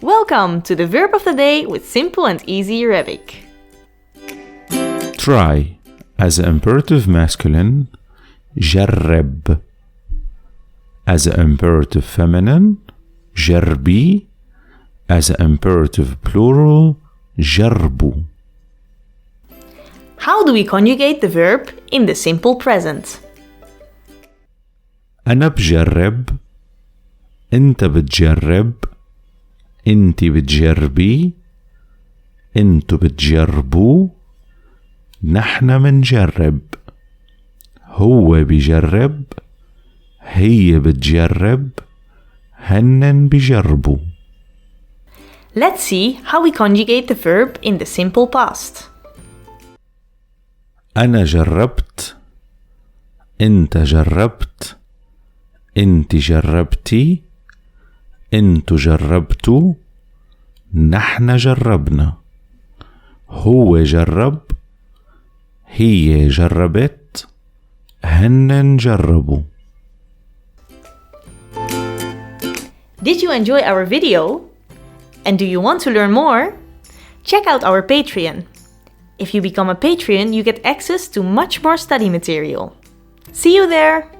Welcome to the Verb of the Day with Simple and Easy Arabic. Try. As imperative masculine, جرب. As imperative feminine, جربي. As imperative plural, جربوا. How do we conjugate the verb in the simple present? أنا بجرب. أنت بتجرب. أنتي بتجربي. أنتوا بتجربوا. نحن منجرب. هو بيجرب. هي بتجرب. هنن بيجربوا. Let's see how we conjugate the verb in the simple past. أنا جربت. أنت جربت. أنت جربتي. أنتوا جربتوا. نحن جربنا. هو جرب. هي جربت. هنن جربوا. Did you enjoy our video? And do you want to learn more? Check out our Patreon. If you become a patron, you get access to much more study material. See you there!